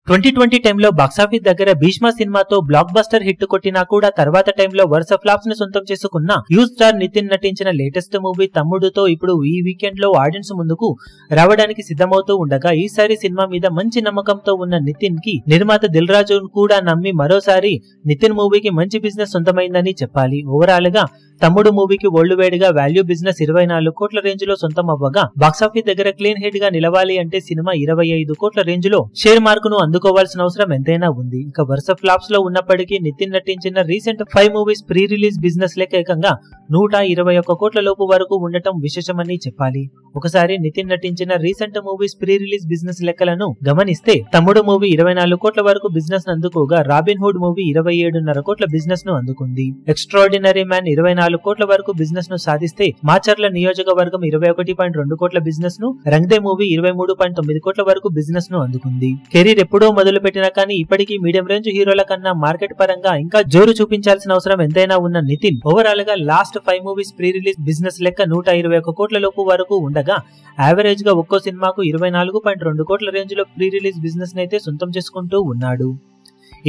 2020 టైంలో బాక్సాఫీస్ దగ్గర భీష్మ సినిమాతో బ్లాక్ బస్టర్ హిట్ కొట్టినా కూడా తర్వాత టైంలో వరుస ఫ్లాప్స్ ని సొంతం చేసుకున్న యూత్ స్టార్ నితిన్ నటించిన లేటెస్ట్ మూవీ తమ్ముడుతో ఇప్పుడు ఈ వీకెండ్ లో ఆడియన్స్ ముందుకు రావడానికి సిద్ధమవుతూ ఉండగా ఈసారి సినిమా మీద మంచి నమ్మకంతో ఉన్న నితిన్ కి నిర్మాత దిల్ రాజు కూడా నమ్మి మరోసారి నితిన్ మూవీకి మంచి బిజినెస్ సొంతమైందని చెప్పాలి. ఓవరాల్ గా తమ్ముడు మూవీకి వరల్డ్ వైడ్ గా వాల్యూ బిజినెస్ 24 కోట్ల రేంజ్ లో సొంతం అవ్వగా బాక్సాఫీస్ దగ్గర క్లీన్ హిట్ గా నిలవాలి అంటే సినిమా 25 కోట్ల రేంజ్ లో షేర్ మార్క్ ను అందుకోవాల్సిన అవసరం ఎంతైనా ఉంది. ఇక వరుస ఫ్లాప్స్ లో ఉన్నప్పటికీ నితిన్ నటించిన recent 5 movies pre release business లెక్క ఏకంగా 121 కోట్ల లోపు వరకు ఉండటం విశేషమని చెప్పాలి. ఒకసారి నితిన్ నటించిన recent movies pre release business లెక్కలను గమనిస్తే తమ్ముడు మూవీ 24 కోట్ల వరకు బిజినెస్ ను అందుకోగా రాబిన్ హుడ్ మూవీ 27.5 కోట్ల బిజినెస్ ను అందుకుంది. ఎక్స్ట్రాడినరీ మ్యాన్ 24 కోట్ల వరకు బిజినెస్ ను సాధిస్తే మాచర్ల నియోజకవర్గం 21.2 కోట్ల బిజినెస్ ను, రంగ్దే మూవీ 23.9 కోట్ల వరకు బిజినెస్ ను అందుకుంది. కెరీర్ ఎప్పుడో మొదలు పెట్టినా కానీ ఇప్పటికీ మీడియం రేంజ్ హీరోల కన్నా మార్కెట్ పరంగా ఇంకా జోరు చూపించాల్సిన అవసరం ఎంతైనా ఉన్న నితిన్ ఓవరాల్ గా last 5 movies pre release business లెక్క 121 కోట్ల లోపు వరకు ఉండగా యావరేజ్ గా ఒక్కో సినిమాకు 24.2 కోట్ల రేంజ్ లో ప్రీ రిలీజ్ బిజినెస్ నైతే సొంతం చేసుకుంటూ ఉన్నాడు.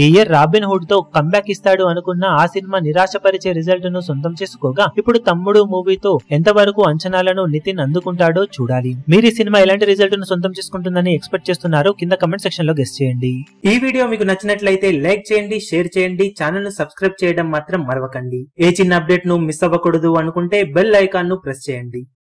ఈ ఇయర్ రాబిన్ హుడ్ తో కంబ్యాక్ ఇస్తాడు అనుకున్న ఆ సినిమా నిరాశపరిచే రిజల్ట్ ను సొంతం చేసుకోగా ఇప్పుడు తమ్ముడు మూవీతో ఎంతవరకు అంచనాలను నితిన్ అందుకుంటాడో చూడాలి. మీరు ఈ సినిమా ఎలాంటి రిజల్ట్ ను సొంతం చేసుకుంటుందని ఎక్స్పెక్ట్ చేస్తున్నారు కింద కమెంట్ సెక్షన్ లో గెస్ చేయండి. ఈ వీడియో మీకు నచ్చినట్లయితే లైక్ చేయండి, షేర్ చేయండి, ఛానల్ ను సబ్స్క్రైబ్ చేయడం మాత్రం మరవకండి. ఏ చిన్న అప్డేట్ ను మిస్ అవ్వకూడదు అనుకుంటే బెల్ ఐకాన్ ను ప్రెస్ చేయండి.